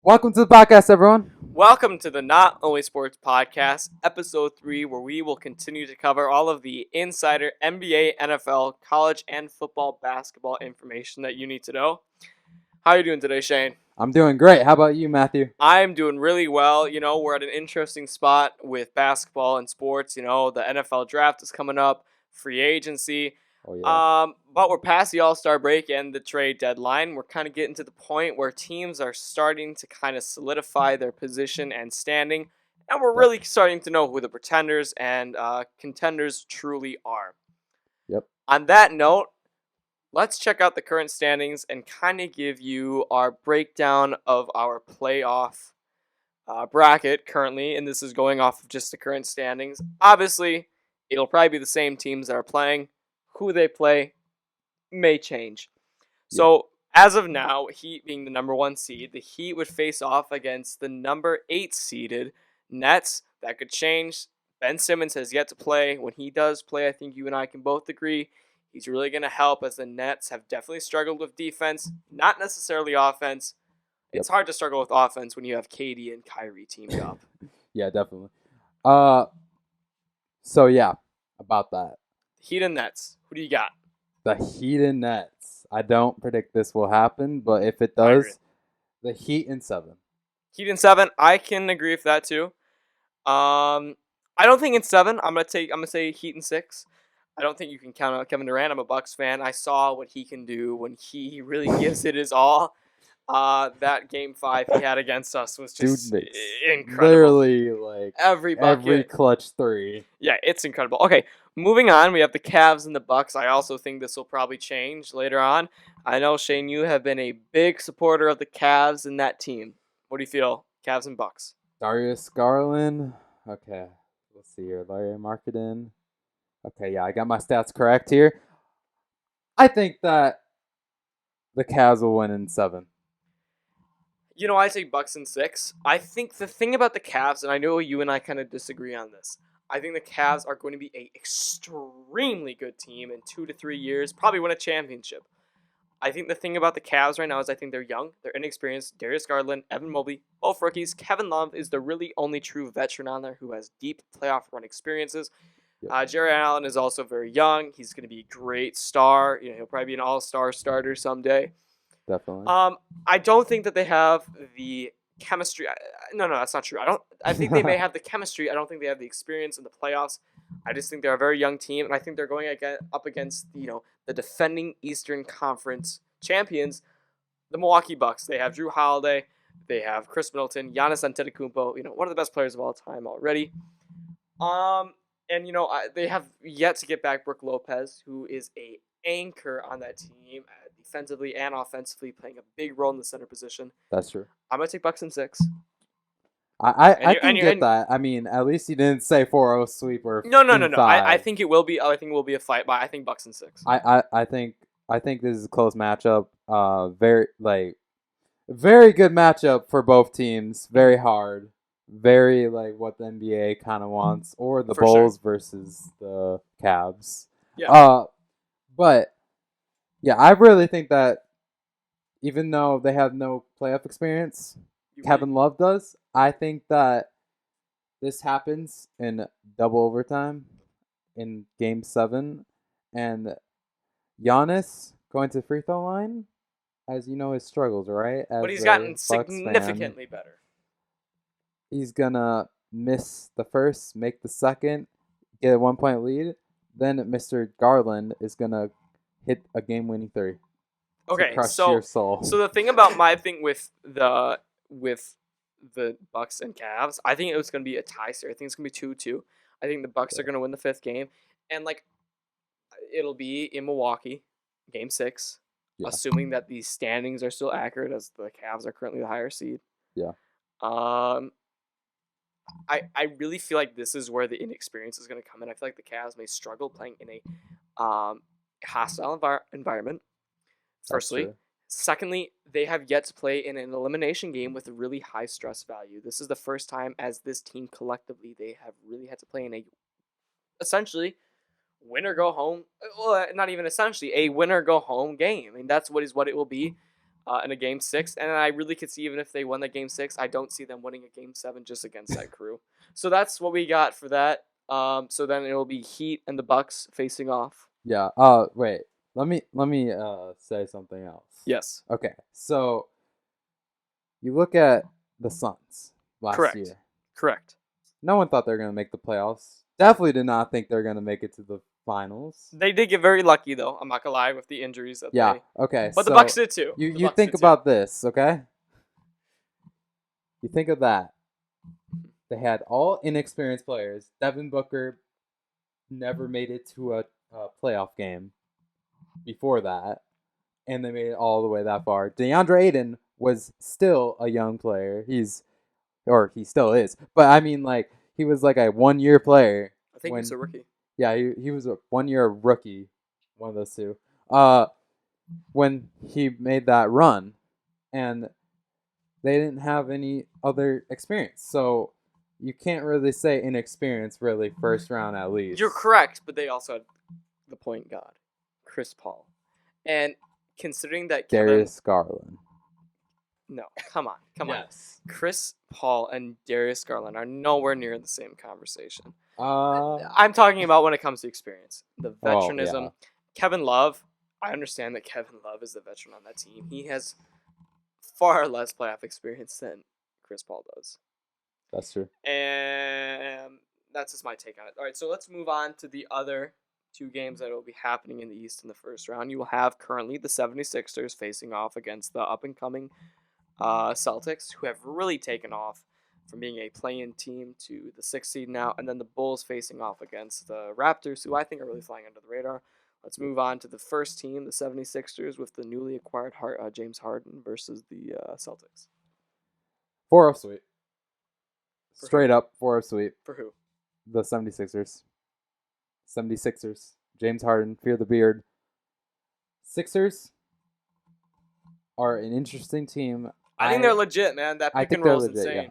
Welcome to the podcast, everyone. Welcome to the Not Only Sports Podcast, Episode 3, where we will continue to cover all of the insider NBA, NFL, college, and football basketball information that you need to know. How are you doing today, Shane? I'm doing great. How about you, Matthew? I'm doing really well. You know, we're at an interesting spot with basketball and sports. You know, the NFL draft is coming up, free agency. Oh, yeah. But we're past the All-Star break and the trade deadline. We're kind of getting to the point where teams are starting to kind of solidify their position and standing, and we're really starting to know who the pretenders and contenders truly are. Yep. On that note, let's check out the current standings and kind of give you our breakdown of our playoff bracket currently, and this is going off of just the current standings. Obviously, it'll probably be the same teams that are playing. Who they play may change. So, as of now, Heat being the number 1 seed, the Heat would face off against the number 8 seeded Nets. That could change. Ben Simmons has yet to play. When he does play, I think you and I can both agree he's really going to help, as the Nets have definitely struggled with defense, not necessarily offense. It's hard to struggle with offense when you have KD and Kyrie teamed up. Yeah, definitely. About that. Heat and Nets. Who do you got? The Heat and Nets. I don't predict this will happen, but if it does, the Heat in 7. Heat in 7. I can agree with that too. I don't think in 7. I'm gonna say Heat in 6. I don't think you can count out Kevin Durant. I'm a Bucks fan. I saw what he can do when he really gives it his all. That game 5 he had against us was just incredible. Literally, like every bucket. Every clutch 3. Yeah, it's incredible. Okay, moving on. We have the Cavs and the Bucks. I also think this will probably change later on. I know, Shane, you have been a big supporter of the Cavs and that team. What do you feel? Cavs and Bucks. Darius Garland. Okay, let's see here. Larry Marketing. Okay, yeah, I got my stats correct here. I think that the Cavs will win in 7. You know, I say Bucks in 6. I think the thing about the Cavs, and I know you and I kind of disagree on this, I think the Cavs are going to be an extremely good team in 2 to 3 years, probably win a championship. I think the thing about the Cavs right now is I think they're young, they're inexperienced. Darius Garland, Evan Mobley, both rookies. Kevin Love is the really only true veteran on there who has deep playoff run experiences. Jarrett Allen is also very young. He's going to be a great star. You know, he'll probably be an all-star starter someday. Definitely. I don't think that they have the chemistry. No, that's not true. I think they may have the chemistry. I don't think they have the experience in the playoffs. I just think they're a very young team, and I think they're going up against the defending Eastern Conference champions, the Milwaukee Bucks. They have Drew Holiday, they have Chris Middleton, Giannis Antetokounmpo. One of the best players of all time already. And they have yet to get back Brook Lopez, who is a anchor on that team, defensively and offensively, playing a big role in the center position. That's true. I'm gonna take Bucks in 6. I can get that. I mean, at least you didn't say 4-0 sweep or no. I think it will be. I think it will be a fight, but I think Bucks in 6. I think this is a close matchup. Very good matchup for both teams. Very hard. Very like what the NBA kind of wants, or the Bulls versus the Cavs. Yeah. But yeah, I really think that even though they have no playoff experience, Kevin Love does. I think that this happens in double overtime in Game 7, and Giannis going to the free throw line, as you know, his struggles, right? But he's gotten significantly better. He's gonna miss the first, make the second, get a 1-point lead. Then Mr. Garland is gonna hit a game-winning 3. Okay, crush your soul. So the thing about my thing with the Bucks and Cavs, I think it was gonna be a tie series. I think it's gonna be 2-2. I think the Bucks are gonna win the 5th game, and it'll be in Milwaukee, Game 6, assuming that these standings are still accurate, as the Cavs are currently the higher seed. Yeah. I really feel like this is where the inexperience is going to come in. I feel like the Cavs may struggle playing in a hostile environment, firstly. Secondly, they have yet to play in an elimination game with a really high stress value. This is the first time as this team collectively they have really had to play in a, essentially, win or go home. Well, not even essentially, a win or go home game. I mean, that's what it will be. in a game 6, and I really could see even if they won that game 6, I don't see them winning a game 7 just against that crew. So that's what we got for that. So then it will be Heat and the Bucks facing off. Yeah. Wait. Let me say something else. Yes. Okay. So you look at the Suns last Correct. year. Correct. No one thought they were going to make the playoffs. Definitely did not think they were going to make it to the finals. They did get very lucky though. I'm not gonna lie with the injuries that Yeah. they. Okay. But so the Bucks did too. The You Bucks think did too. about this, okay? You think of that. They had all inexperienced players. Devin Booker never made it to a playoff game before that, and they made it all the way that far. DeAndre Ayton was still a young player. He still is. But I mean, like, he was like a 1-year player. I think he's a rookie. Yeah, he was a 1-year rookie, one of those two. When he made that run, and they didn't have any other experience, so you can't really say inexperience. Really, first round at least. You're correct, but they also had the point guard, Chris Paul, and considering that Darius Garland. No, come on. Yes. Chris Paul and Darius Garland are nowhere near the same conversation. Uh, I'm talking about when it comes to experience, the veteranism. yeah. Kevin Love, I understand that Kevin Love is the veteran on that team. He has far less playoff experience than Chris Paul does. That's true. And that's just my take on it. All right, so let's move on to the other 2 games that will be happening in the East in the first round. You will have currently the 76ers facing off against the up-and-coming Celtics, who have really taken off from being a play-in team to the 6th seed now, and then the Bulls facing off against the Raptors, who I think are really flying under the radar. Let's move on to the first team, the 76ers, with the newly acquired James Harden versus the Celtics. 4-0 sweep. For Straight up 4-0 sweep. For who? The 76ers. 76ers. James Harden, fear the beard. Sixers are an interesting team. I think they're legit, man. That pick and roll is insane. Yeah.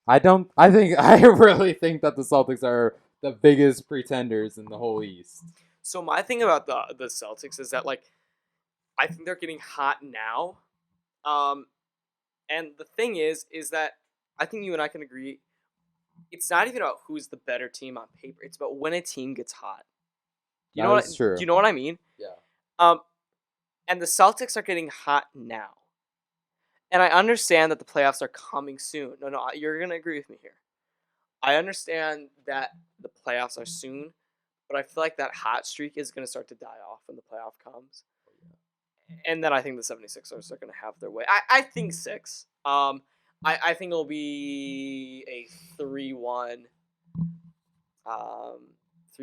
I really think that the Celtics are the biggest pretenders in the whole East. So my thing about the Celtics is that, like, I think they're getting hot now. And the thing is that I think you and I can agree, it's not even about who's the better team on paper. It's about when a team gets hot. True. Do you know what I mean? Yeah. And the Celtics are getting hot now. And I understand that the playoffs are coming soon. No, you're going to agree with me here. I understand that the playoffs are soon, but I feel like that hot streak is going to start to die off when the playoff comes. And then I think the 76ers are going to have their way. I think 6. I think it'll be a 3-1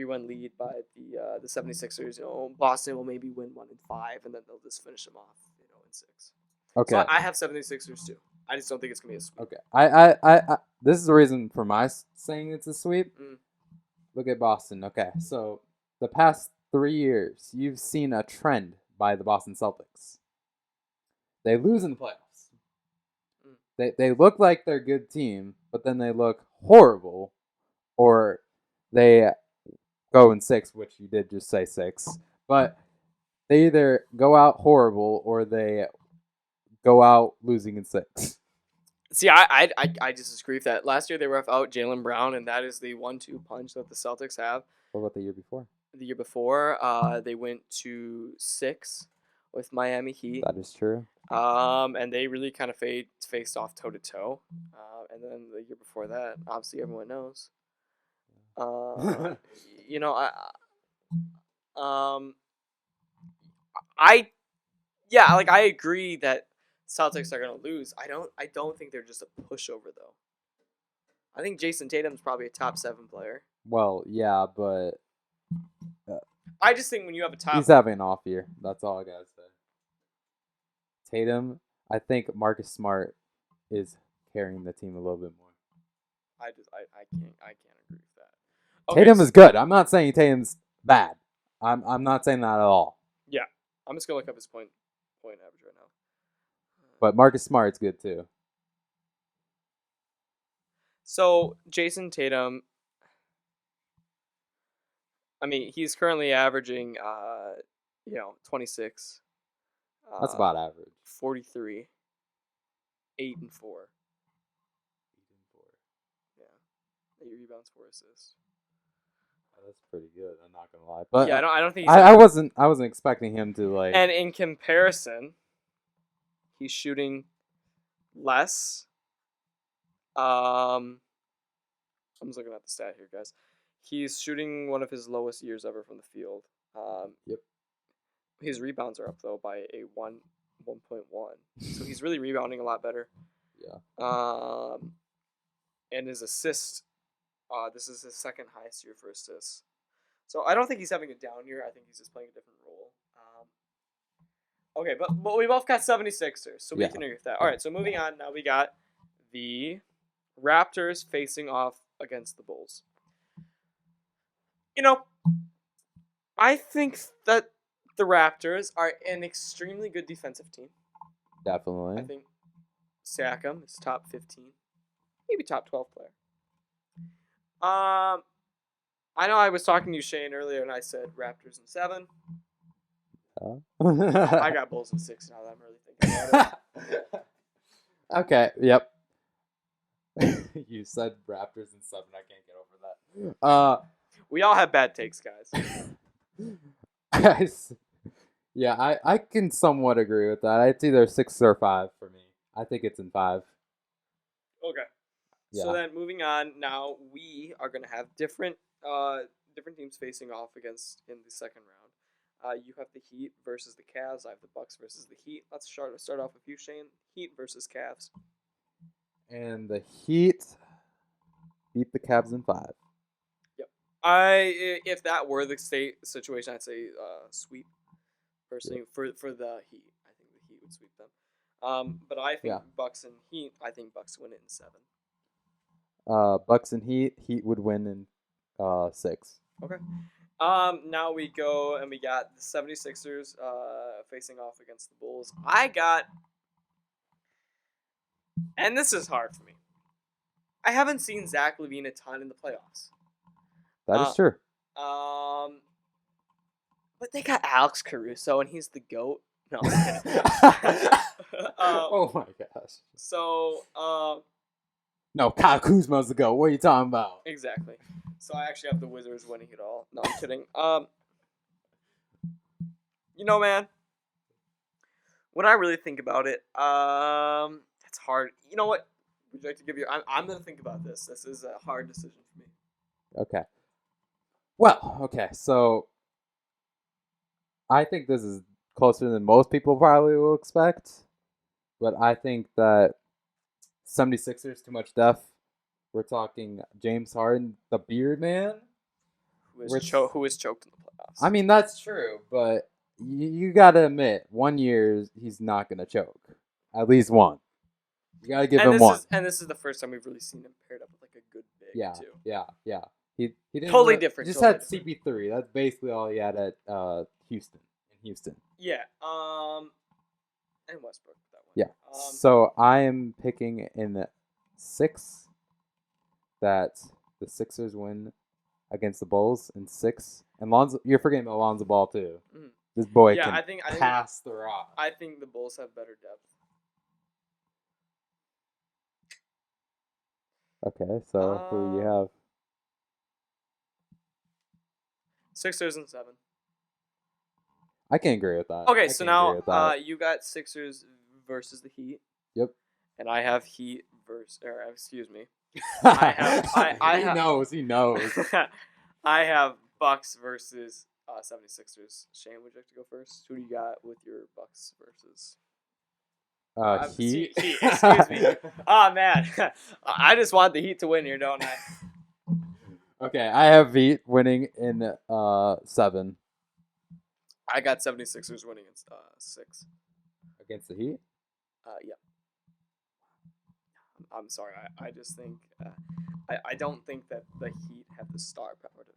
lead by the 76ers. You know, Boston will maybe win 1 in 5, and then they'll just finish them off, in 6. Okay. So I have 76ers too. I just don't think it's gonna be a sweep. Okay. I this is the reason for my saying it's a sweep. Look at Boston. Okay. So the past 3 years, you've seen a trend by the Boston Celtics. They lose in the playoffs. They look like they're a good team, but then they look horrible, or they go in 6, which you did just say 6. But they either go out horrible or they go out losing in 6. See, I disagree with that. Last year they were without Jaylen Brown, and that is the 1-2 punch that the Celtics have. What about the year before? The year before, they went to 6 with Miami Heat. That is true. And they really kind of faced off toe to toe. And then the year before that, obviously everyone knows. I agree that Celtics are gonna lose. I don't think they're just a pushover though. I think Jason Tatum's probably a top 7 player. Well, yeah, but I just think when you have a top, he's having an off year. That's all I gotta say. Tatum, I think Marcus Smart is carrying the team a little bit more. I can't agree with that. Okay, Tatum is good. I'm not saying Tatum's bad. I'm not saying that at all. Yeah, I'm just gonna look up his point average right now. But Marcus Smart's good too. So Jason Tatum, I mean, he's currently averaging 26. That's about average. 43, 8 and 4. Yeah, 8 rebounds, 4 assists. That's pretty good. I'm not gonna lie, but Yeah, I don't think he's I wasn't expecting him to like. And in comparison, he's shooting less. I'm just looking at the stat here, guys. He's shooting one of his lowest years ever from the field. Yep. His rebounds are up though by a 1.1. So he's really rebounding a lot better. Yeah. And his assist, this is his second highest year for assists. So I don't think he's having a down year. I think he's just playing a different role. Okay, but we both got 76ers, so we Yeah. can agree with that. All right, so moving on. Now we got the Raptors facing off against the Bulls. You know, I think that the Raptors are an extremely good defensive team. Definitely. I think Siakam is top 15, maybe top 12 player. I know I was talking to you, Shane, earlier, and I said Raptors in 7. I got Bulls in 6 now that I'm really thinking about it. Okay. Yep. You said Raptors in 7. I can't get over that. We all have bad takes, guys. Yeah, I can somewhat agree with that. It's either 6 or 5 for me. I think it's in 5. Okay. Yeah. So then moving on, now we are going to have different teams facing off against in the second round. You have the Heat versus the Cavs. I have the Bucks versus the Heat. Let's start off with you, Shane. Heat versus Cavs. And the Heat beat the Cavs in 5. Yep. If that were the situation, I'd say sweep. Personally, for the Heat, I think the Heat would sweep them. But I think Bucks and Heat. I think Bucks win it in 7. Bucks and Heat. Heat would win in 6. Okay. Now we go and we got the 76ers facing off against the Bulls. And this is hard for me. I haven't seen Zach LaVine a ton in the playoffs. That is true. But they got Alex Caruso, and he's the GOAT. No, I'm kidding. Oh my gosh. So, no, Kyle Kuzma's the GOAT. What are you talking about? Exactly. So I actually have the Wizards winning it all. No, I'm kidding. You know, man, when I really think about it, it's hard. You know what? Would you like to give your? I'm gonna think about this. This is a hard decision for me. Okay. Well, okay, so I think this is closer than most people probably will expect, but I think that 76ers too much depth. We're talking James Harden, the Beard Man, who is choked in the playoffs. I mean, that's true, but you gotta admit, 1 year he's not gonna choke. At least one. You gotta give him one. And this is the first time we've really seen him paired up with like a good big too. Yeah. He didn't totally different. He just totally had CP3. That's basically all he had at Houston. Yeah. And Westbrook that one. Yeah. So I am picking in 6 that the Sixers win against the Bulls in 6. And you're forgetting Lonzo Ball too. Mm-hmm. This boy I can think pass the rock. I think the Bulls have better depth. Okay, so who do you have? Sixers in 7. I can agree with that. Okay, so now you got Sixers versus the Heat. Yep. And I have Heat versus, excuse me. He I knows. I have Bucks versus 76ers. Shane, would you like to go first? Who do you got with your Bucks versus? Heat. Excuse me. Oh man, I just want the Heat to win here, don't I? Okay, I have Heat winning in 7. I got 76ers winning in 6. Against the Heat? Yeah. I'm sorry. I just think I don't think that the Heat have the star power to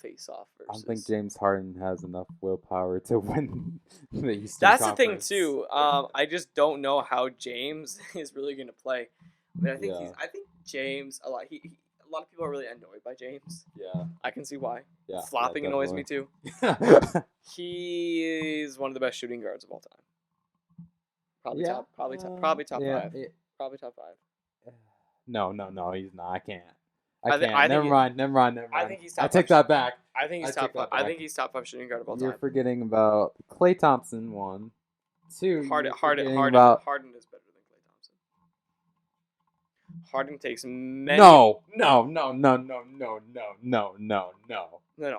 face off versus. I don't think James Harden has enough willpower to win the Eastern That's Conference. the thing too. I just don't know how James is really going to play. I mean, I think James a lot. A lot of people are really annoyed by James. Yeah. I can see why. Yeah. Flopping annoys me too. He is one of the best shooting guards of all time. Probably Yeah, top. Probably top yeah, 5. Probably top 5. No, he's not. I can't. I think. I think. Never mind. Never mind. Never I mind. think he's I top take 5. that back. I think he's I top take that 5. I back. think he's top 5 shooting guard of all You're time. forgetting about Klay Thompson, 1. 2, you're forgetting Harden is better than Klay Thompson. Harden takes many. No. No.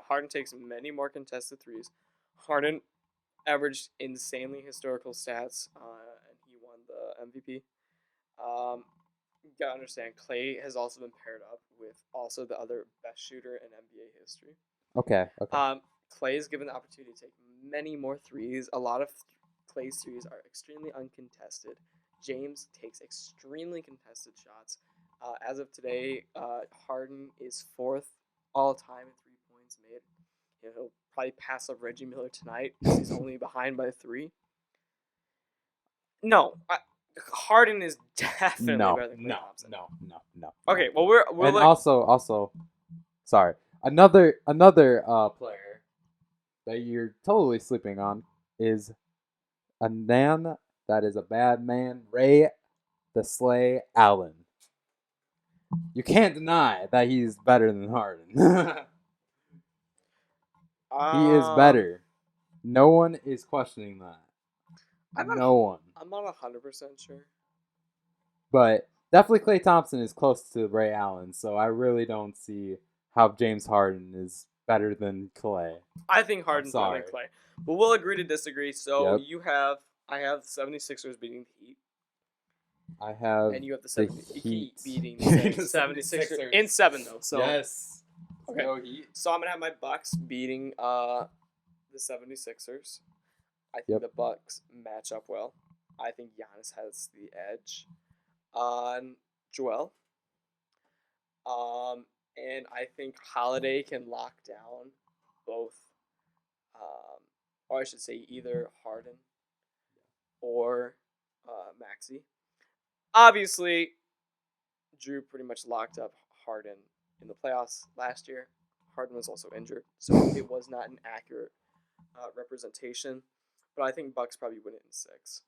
Harden takes many more contested threes. Harden averaged insanely historical stats, and he won the MVP. You gotta understand, Klay has also been paired up with also the other best shooter in NBA history. Okay. Klay is given the opportunity to take many more threes. A lot of Klay's threes are extremely uncontested. James takes extremely contested shots. As of today, Harden is 4th all time in 3 points made. He'll probably pass up Reggie Miller tonight because he's only behind by 3. No, Harden is definitely better than Klay Thompson. No. Okay, well we're And also, sorry, another player that you're totally sleeping on is a man that is a bad man, Ray the Slay Allen. You can't deny that he's better than Harden. He is better. No one is questioning that. No one. I'm not 100% sure. But definitely Klay Thompson is close to Ray Allen, so I really don't see how James Harden is better than Klay. I think Harden's better than Klay. But we'll agree to disagree. So Yep. I have the 76ers beating the Heat. I have and you have the Heat beating the 76ers in 7 though. So yes. Okay. Go Heat. So I'm gonna have my Bucks beating the 76ers. I think the Bucks match up well. I think Giannis has the edge on Joel. And I think Holiday can lock down both, or I should say either Harden or Maxey. Obviously, Drew pretty much locked up Harden in the playoffs last year. Harden was also injured, so it was not an accurate representation. But I think Bucks probably win it in 6.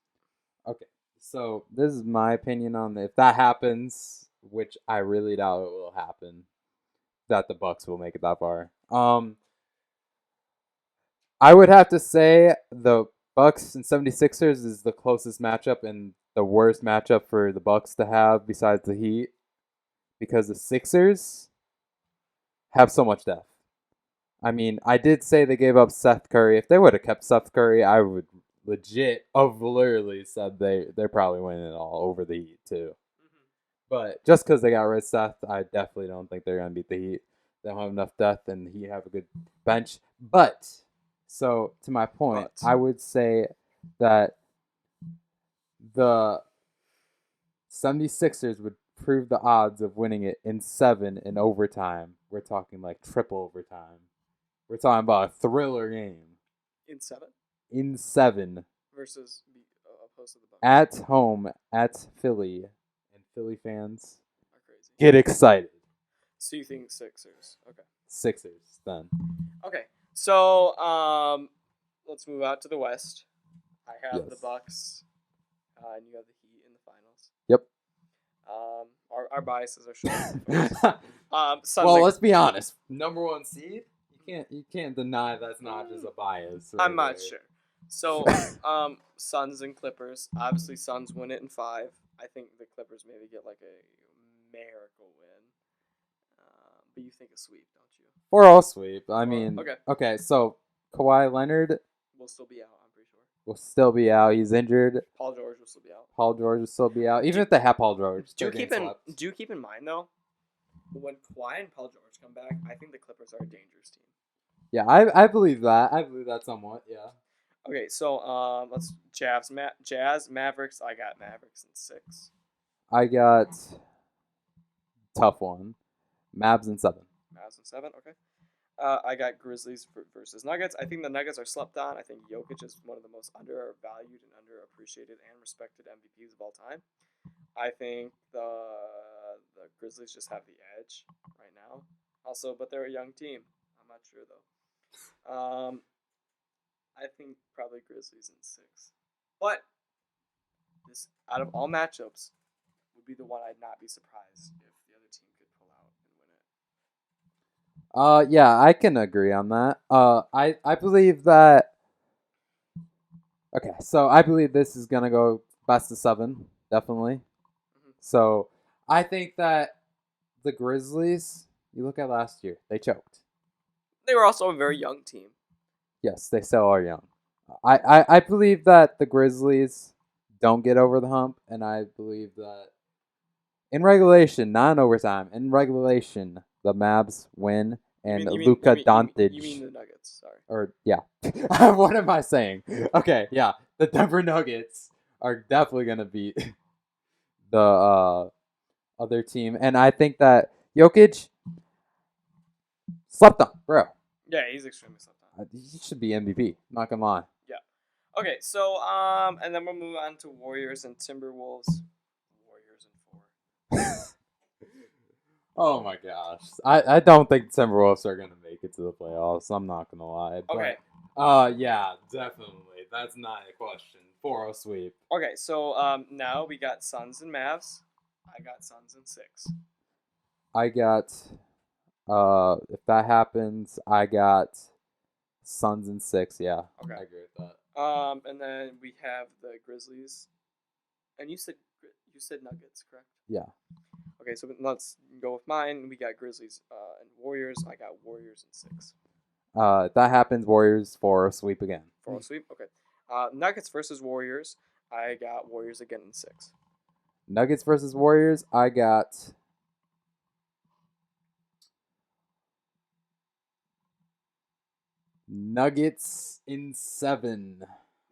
Okay, so this is my opinion on if that happens, which I really doubt it will happen, that the Bucks will make it that far. I would have to say the Bucks and 76ers is the closest matchup and the worst matchup for the Bucks to have besides the Heat, because the Sixers have so much depth. I mean, I did say they gave up Seth Curry. If they would have kept Seth Curry, I would legit have literally said they're probably winning it all over the Heat too. But just because they got rid of Seth, I definitely don't think they're gonna beat the Heat. They don't have enough depth, and the Heat have a good bench. But so to my point, I would say that the 76ers would prove the odds of winning it in 7 in overtime. We're talking like triple overtime. We're talking about a thriller game. In 7? In 7. Versus opposed to the Bucks. At home, at Philly. And Philly fans are crazy. Get excited. So you think Sixers. Okay. Sixers, then. Okay. So let's move out to the West. I have the Bucks, and you have the Heat in the finals. Yep. Our biases are shown. Well, let's be honest. Number 1 seed, you can't deny that's not just a bias. Right? I'm not sure. So, Suns and Clippers. Obviously, Suns win it in 5. I think the Clippers maybe get like a miracle win. But you think a sweep, don't you? Or all sweep. I mean, okay. So Kawhi Leonard will still be out. I'm pretty sure. Will still be out. He's injured. Paul George will still be out. Paul George will still be out. Even if they have Paul George, do you keep in mind though, when Kawhi and Paul George come back, I think the Clippers are a dangerous team. Yeah, I believe that. I believe that somewhat. Yeah. Okay, so let's Jazz, Mavericks. I got Mavericks in 6. I got tough one. Mavs in 7. Mavs in 7. Okay. I got Grizzlies versus Nuggets. I think the Nuggets are slept on. I think Jokic is one of the most undervalued and underappreciated and respected MVPs of all time. I think the Grizzlies just have the edge right now. Also, but they're a young team. I'm not sure though. I think probably Grizzlies in 6. But this out of all matchups would be the one I'd not be surprised if the other team could pull out and win it. Yeah, I can agree on that. I believe that. Okay, so I believe this is gonna go best of 7, definitely. Mhm. So I think that the Grizzlies. You look at last year, they choked. They were also a very young team. Yes, they still are young. I believe that the Grizzlies don't get over the hump, and I believe that in regulation, not in overtime, in regulation, the Mavs win, and Luka Doncic. You mean the Nuggets? Sorry. Or yeah, what am I saying? Okay, yeah, the Denver Nuggets are definitely gonna beat the other team, and I think that Jokic slept on, bro. Yeah, he's extremely slept on. He should be MVP. Not gonna lie. Okay, so and then we'll move on to Warriors and Timberwolves. Warriors in 4. Oh my gosh, I don't think the Timberwolves are gonna make it to the playoffs. I'm not gonna lie. Okay. But, yeah, definitely. That's not a question. 4-0 sweep. Okay, so now we got Suns and Mavs. I got Suns in 6. I got. If that happens, I got Suns in 6. Yeah, Okay. I agree with that. And then we have the Grizzlies, and you said Nuggets, correct? Yeah. Okay, so let's go with mine. We got Grizzlies and Warriors. I got Warriors in 6. If that happens, Warriors 4-0 sweep again. 4-0 sweep. Okay. Nuggets versus Warriors. I got Warriors again in 6. Nuggets versus Warriors. I got. Nuggets in 7.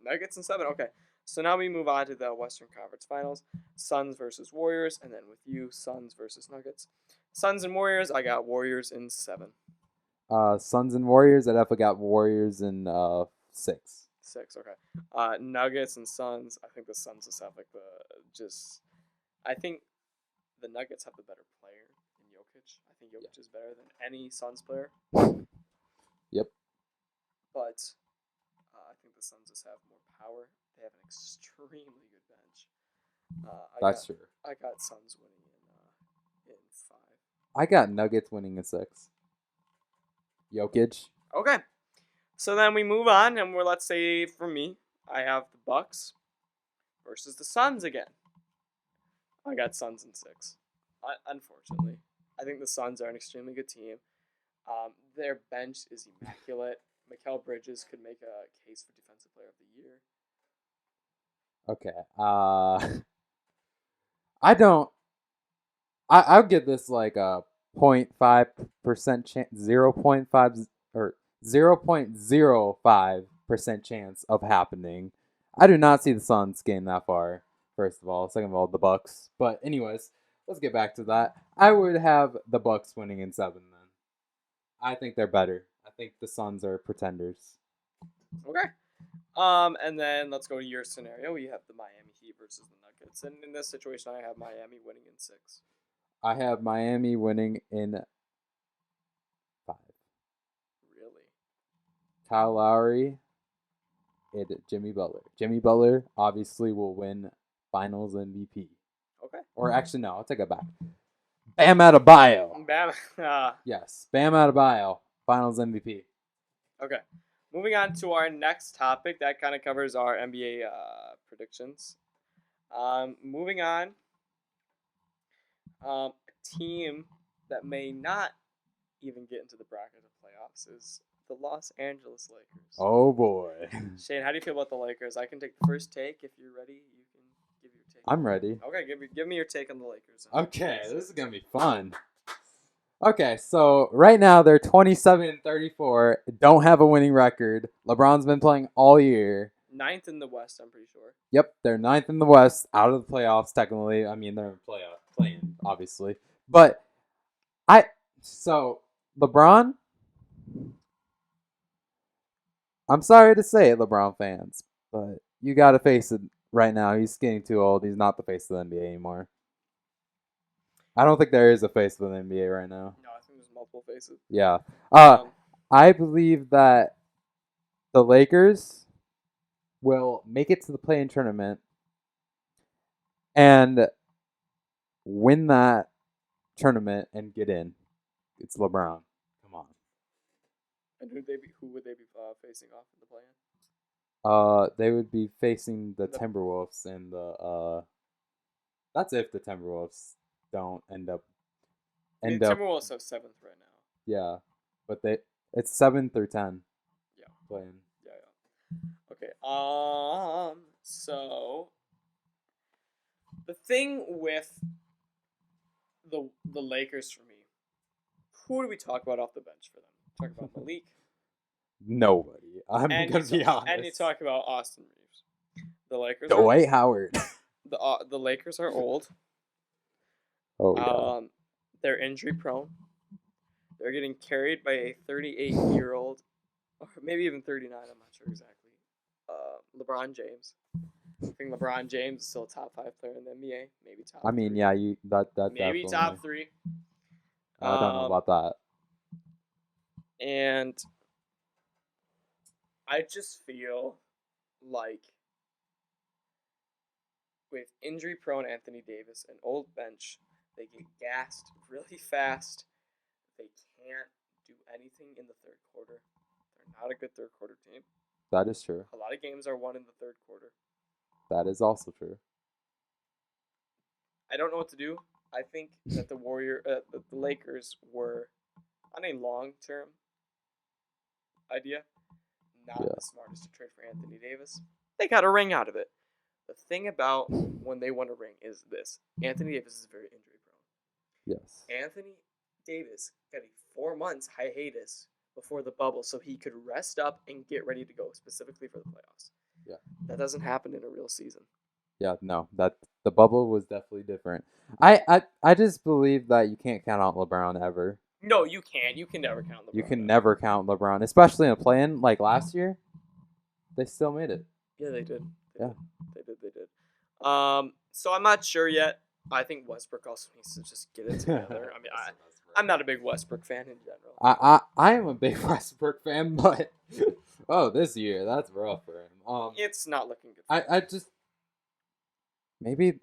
Nuggets in 7. Okay. So now we move on to the Western Conference Finals. Suns versus Warriors, and then with you, Suns versus Nuggets. Suns and Warriors. I got Warriors in 7. Suns and Warriors. I definitely got Warriors in 6. 6. Okay. Nuggets and Suns. I think the Suns just have like I think the Nuggets have the better player in Jokic. I think Jokic is better than any Suns player. Yep. But I think the Suns just have more power. They have an extremely good bench. That's true. I got Suns winning in 5. I got Nuggets winning in 6. Jokic. Okay. So then we move on, and let's say for me, I have the Bucks versus the Suns again. I got Suns in 6. Unfortunately, I think the Suns are an extremely good team. Their bench is immaculate. Mikal Bridges could make a case for Defensive Player of the Year. Okay. I don't. I'll give this like a 0.5% chance, 0.5 or 0.05% chance of happening. I do not see the Suns getting that far. First of all, second of all, the Bucks. But anyways, let's get back to that. I would have the Bucks winning in 7 then. I think they're better. I think the Suns are pretenders. Okay. And then let's go to your scenario. You have the Miami Heat versus the Nuggets, and in this situation, I have Miami winning in 6. I have Miami winning in 5. Really? Kyle Lowry and Jimmy Butler. Jimmy Butler obviously will win Finals MVP. Okay. Or actually, no, I'll take it back. Bam Adebayo. Bam. Yes, Bam Adebayo, Finals MVP. Okay. Moving on to our next topic, that kind of covers our NBA predictions. Moving on, a team that may not even get into the bracket of playoffs is the Los Angeles Lakers. Oh boy. Shane, how do you feel about the Lakers? I can take the first take. If you're ready, you can give your take. I'm ready. Okay, give me your take on the Lakers. Okay, this is gonna be fun. Okay, so right now they're 27-34, don't have a winning record. LeBron's been playing all year. 9th in the West, I'm pretty sure. Yep, they're 9th in the West, out of the playoffs technically. I mean, they're in playing, obviously. But LeBron, I'm sorry to say it, LeBron fans, but you gotta face it right now. He's getting too old. He's not the face of the NBA anymore. I don't think there is a face of the NBA right now. No, I think there's multiple faces. Yeah. I believe that the Lakers will make it to the play-in tournament, and win that tournament and get in. It's LeBron. Come on. And who would they be facing off in the play-in? They would be facing the The- Timberwolves and the. That's if the Timberwolves don't end up. I mean, End up, Timberwolves have 7th right now. yeah, but it's 7 through 10. Yeah. Playing. Yeah. Okay. So the thing with the Lakers for me, who do we talk about off the bench for them? Talk about Malik. Nobody. I'm and gonna be honest. And you talk about Austin Reeves. The Lakers. Dwight Howard. The Lakers are old. Oh yeah. They're injury prone. They're getting carried by a 38-year-old, or maybe even 39. I'm not sure exactly. LeBron James. I think LeBron James is still a top 5 player in the NBA. Maybe top. I mean, 3. yeah, that Maybe definitely. top 3. I don't know about that. And I just feel like with injury-prone Anthony Davis and old bench, they get gassed really fast. They can't do anything in the third quarter. They're not a good third quarter team. That is true. A lot of games are won in the third quarter. That is also true. I don't know what to do. I think that the Lakers were on a long-term idea, not the smartest to trade for Anthony Davis. They got a ring out of it. The thing about when they won a ring is this: Anthony Davis is very injury prone. Yes. Anthony Davis got a 4 months hiatus before the bubble so he could rest up and get ready to go specifically for the playoffs. Yeah. That doesn't happen in a real season. Yeah, no, that the bubble was definitely different. I just believe that you can't count out LeBron ever. No, you can't. You can never count LeBron. You can never count LeBron, especially in a play-in like last year. They still made it. Yeah, they did. Yeah. They did. So I'm not sure yet. I think Westbrook also needs to just get it together. I mean, I'm not a big Westbrook fan in general. I am a big Westbrook fan, but this year that's rough for him. It's not looking good. I just maybe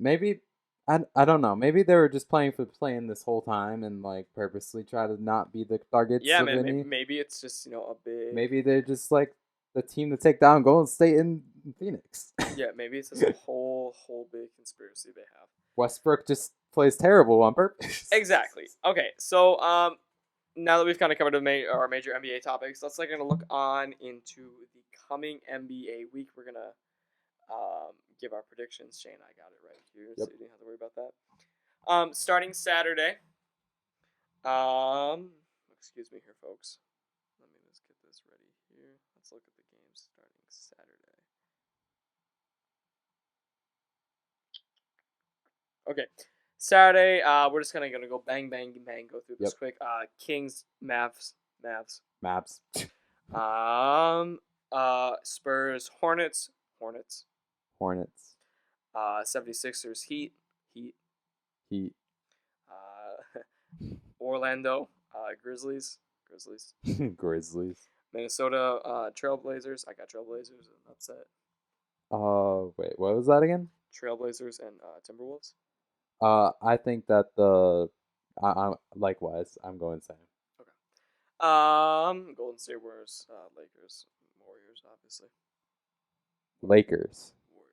I don't know. Maybe they were just playing for playing this whole time and like purposely try to not be the targets. Yeah, of man. any. Maybe it's just a big. Maybe they're just like the team to take down Golden State in Phoenix. Yeah, maybe it's just a whole big conspiracy they have. Westbrook just plays terrible on purpose. Exactly. Okay, so now that we've kind of covered our major NBA topics, let's gonna look on into the coming NBA week. We're gonna give our predictions. Shane, I got it right here, so you didn't have to worry about that. Starting Saturday. Excuse me here, folks. Let me just get this ready here. Let's look at the games starting Saturday. Okay, Saturday. We're just gonna go bang, go through this quick. Kings, Mavs. Spurs, Hornets. 76ers, Heat. Orlando, Grizzlies. Minnesota, Trailblazers. I got Trailblazers and upset. Wait, what was that again? Trailblazers and Timberwolves. I think that I'm likewise. I'm going same. Okay. Golden State Warriors, Lakers, Warriors, obviously. Lakers. Okay.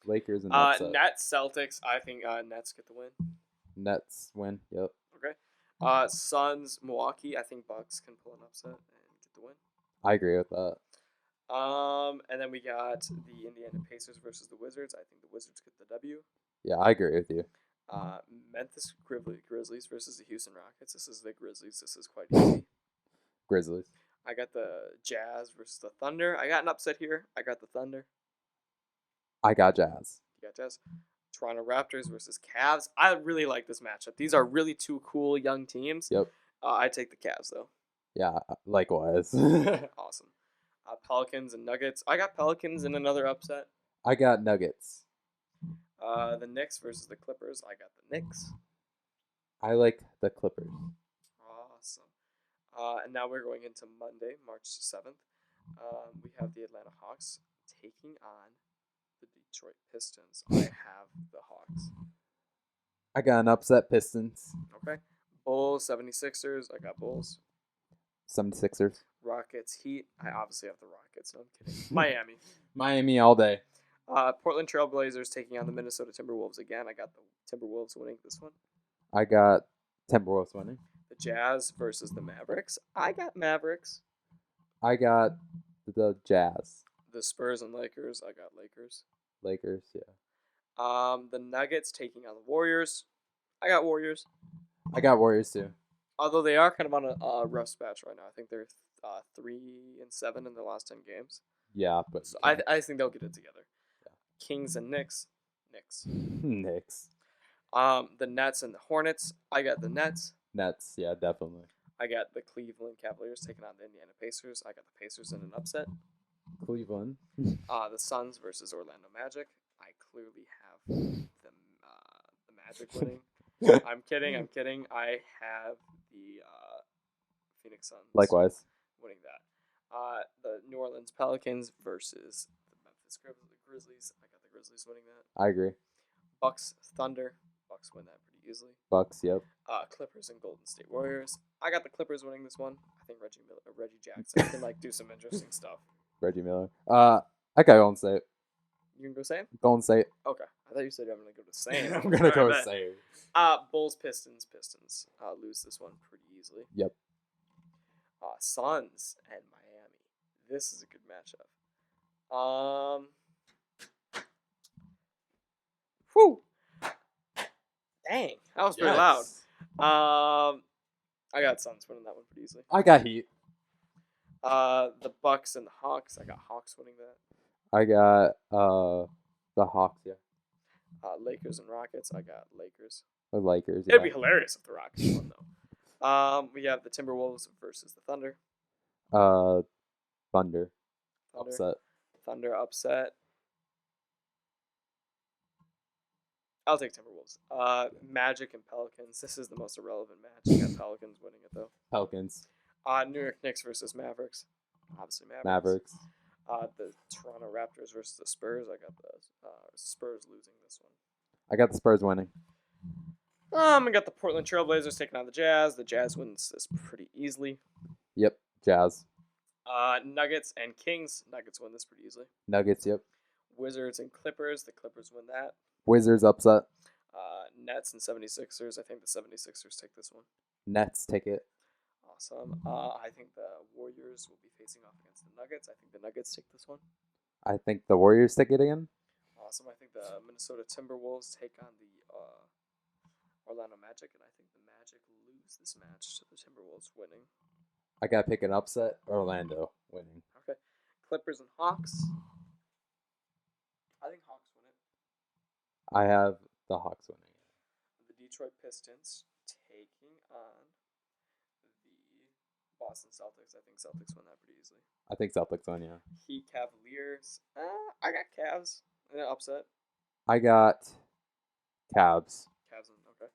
Lakers and upset. Nets, Celtics. I think Nets get the win. Nets win. Yep. Okay. Suns, Milwaukee. I think Bucks can pull an upset and get the win. I agree with that. And then we got the Indiana Pacers versus the Wizards. I think the Wizards get the W. Yeah, I agree with you. Memphis Grizzlies versus the Houston Rockets. This is the Grizzlies. This is quite easy. Grizzlies. I got the Jazz versus the Thunder. I got an upset here. I got the Thunder. I got Jazz. You got Jazz. Toronto Raptors versus Cavs. I really like this matchup. These are really two cool young teams. Yep. I take the Cavs though. Yeah, likewise. Awesome. Pelicans and Nuggets. I got Pelicans in another upset. I got Nuggets. The Knicks versus the Clippers. I got the Knicks. I like the Clippers. Awesome. And now we're going into Monday, March 7th. We have the Atlanta Hawks taking on the Detroit Pistons. I have the Hawks. I got an upset Pistons. Okay. Bulls, 76ers. I got Bulls. 76ers. Rockets, Heat. I obviously have the Rockets. No, I'm kidding. Miami. Miami all day. Portland Trailblazers taking on the Minnesota Timberwolves again. I got the Timberwolves winning this one. I got Timberwolves winning. The Jazz versus the Mavericks. I got Mavericks. I got the Jazz. The Spurs and Lakers. I got Lakers. Lakers, yeah. The Nuggets taking on the Warriors. I got Warriors. I got Warriors too. Although they are kind of on a rough patch right now. I think they're 3-7 in their last 10 games. Yeah, but So I think they'll get it together. Yeah. Kings and Knicks. Knicks. The Nets and the Hornets. I got the Nets. Nets, yeah, definitely. I got the Cleveland Cavaliers taking on the Indiana Pacers. I got the Pacers in an upset. Cleveland. The Suns versus Orlando Magic. I clearly have the Magic winning. I'm kidding. I have the Phoenix Suns. Likewise. Winning that. The New Orleans Pelicans versus the Memphis Grizzlies. I got the Grizzlies winning that. I agree. Bucks Thunder. Bucks win that pretty easily. Bucks, yep. Clippers and Golden State Warriors. I got the Clippers winning this one. I think Reggie Jackson can do some interesting stuff. Reggie Miller. I got Golden State. You can go Sam? Golden State. Okay. I thought you said I'm going to go to Sam. I'm gonna go with Sam. Bulls, Pistons. Pistons lose this one pretty easily. Yep. Suns and Miami. This is a good matchup. Whew. Dang, that was pretty loud. I got Suns winning that one pretty easily. I got Heat. The Bucks and the Hawks. I got Hawks winning that. I got the Hawks, yeah. Lakers and Rockets. I got Lakers. The Lakers. Yeah. It'd be hilarious if the Rockets won though. We have the Timberwolves versus the Thunder. Thunder. Upset. Thunder upset. I'll take Timberwolves. Magic and Pelicans. This is the most irrelevant match. I got Pelicans winning it though. Pelicans. New York Knicks versus Mavericks. Obviously Mavericks. Mavericks. The Toronto Raptors versus the Spurs. I got the Spurs losing this one. I got the Spurs winning. I got the Portland Trailblazers taking on the Jazz. The Jazz wins this pretty easily. Yep. Jazz. Nuggets and Kings. Nuggets win this pretty easily. Nuggets. Yep. Wizards and Clippers. The Clippers win that. Wizards upset. Nets and 76ers. I think the 76ers take this one. Nets take it. Awesome. I think the Warriors will be facing off against the Nuggets. I think the Nuggets take this one. I think the Warriors take it again. Awesome. I think the Minnesota Timberwolves take on the Orlando Magic, and I think the Magic lose this match to the Timberwolves winning. I gotta pick an upset. Orlando winning. Okay. Clippers and Hawks. I think Hawks win it. I have the Hawks winning. The Detroit Pistons taking on the Boston Celtics. I think Celtics win that pretty easily. I think Celtics win, yeah. Heat Cavaliers. I got Cavs in an upset. I got Cavs. Cavs, okay.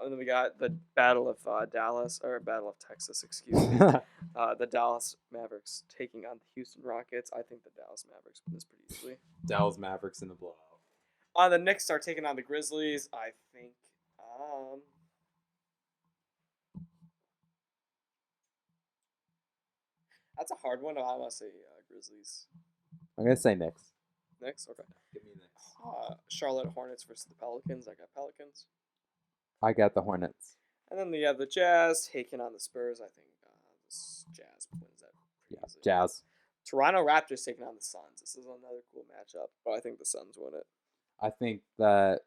And then we got the Battle of Battle of Texas, excuse me. The Dallas Mavericks taking on the Houston Rockets. I think the Dallas Mavericks win this pretty easily. Dallas Mavericks in the blowout. The Knicks are taking on the Grizzlies. I think. That's a hard one. I want to say Grizzlies. I'm gonna say Knicks. Knicks, okay. Give me Knicks. Charlotte Hornets versus the Pelicans. I got Pelicans. I got the Hornets. And then we have the Jazz taking on the Spurs. I think this Jazz wins that pretty easily. Jazz. Toronto Raptors taking on the Suns. This is another cool matchup, but I think the Suns win it. I think that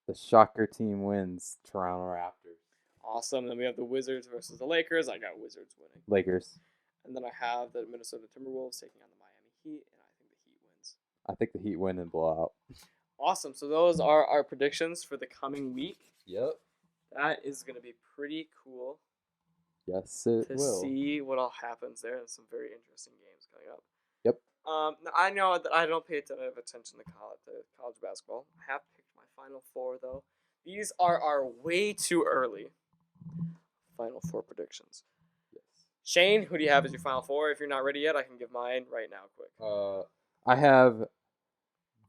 the Shocker team wins. Toronto Raptors. Awesome. Then we have the Wizards versus the Lakers. I got Wizards winning. Lakers. And then I have the Minnesota Timberwolves taking on the Miami Heat, and I think the Heat wins. I think the Heat win and blowout. Awesome. So those are our predictions for the coming week. Yep. That is going to be pretty cool. Yes, it to will. see what all happens there. There's some very interesting games coming up. Yep. I know that I don't pay a ton of attention to college basketball. I have picked my Final Four, though. These are our way too early Final Four predictions. Yes. Shane, who do you have as your Final Four? If you're not ready yet, I can give mine right now quick. I have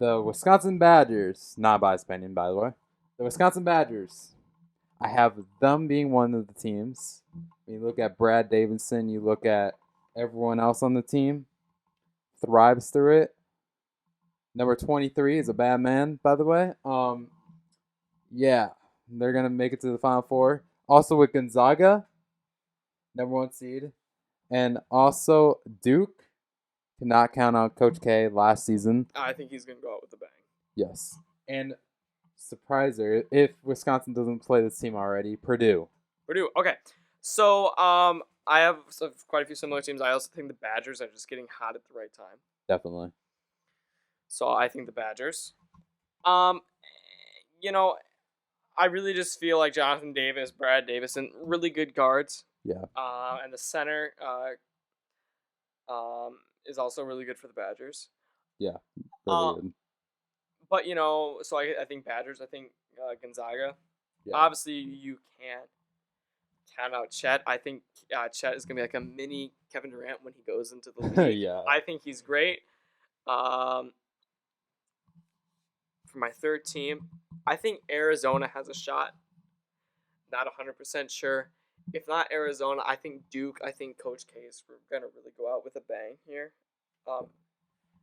the Wisconsin Badgers, not biased opinion, by the way. The Wisconsin Badgers, I have them being one of the teams. When you look at Brad Davidson, you look at everyone else on the team, thrives through it. Number 23 is a bad man, by the way. Yeah, they're gonna make it to the Final Four. Also with Gonzaga, number 1 seed, and also Duke. Cannot count on Coach K last season. I think he's gonna go out with a bang. Yes, and surpriser if Wisconsin doesn't play this team already, Purdue. Purdue. Okay. So I have quite a few similar teams. I also think the Badgers are just getting hot at the right time. Definitely. So I think the Badgers. Um, I really just feel like Jonathan Davis, Brad Davison, really good guards. Yeah. And the center is also really good for the Badgers. Yeah. Really good. But so I think Badgers. I think Gonzaga. Yeah. Obviously, you can't count out Chet. I think Chet is gonna be like a mini Kevin Durant when he goes into the league. Yeah. I think he's great. For my third team, I think Arizona has a shot. Not 100% sure. If not Arizona, I think Duke. I think Coach K is gonna really go out with a bang here.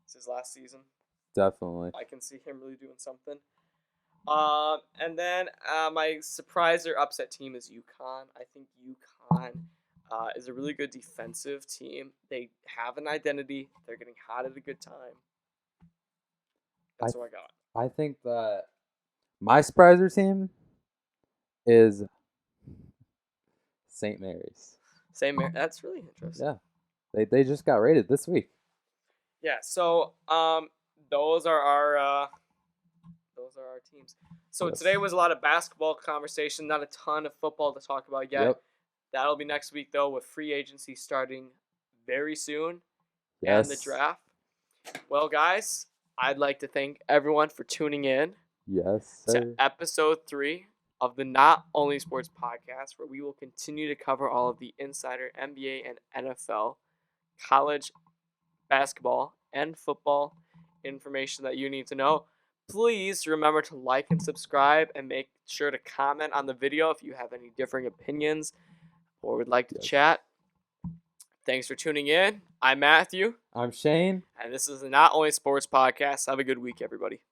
It's his last season. Definitely. I can see him really doing something. And then my surprise or upset team is UConn. I think UConn is a really good defensive team. They have an identity. They're getting hot at a good time. That's what I got. I think that my surpriser team is St. Mary's. That's really interesting. Yeah, they just got rated this week. Yeah. So those are our teams. So Yes. today was a lot of basketball conversation, not a ton of football to talk about yet. Yep. That'll be next week though, with free agency starting very soon. Yes. And the draft. Well, guys, I'd like to thank everyone for tuning in Yes, to sir. episode 3 of the Not Only Sports podcast, where we will continue to cover all of the insider NBA and NFL, college basketball, and football information that you need to know. Please remember to like and subscribe, and make sure to comment on the video if you have any differing opinions or would like to chat. Thanks for tuning in. I'm Matthew. I'm Shane. And this is the Not Only Sports podcast. Have a good week, everybody.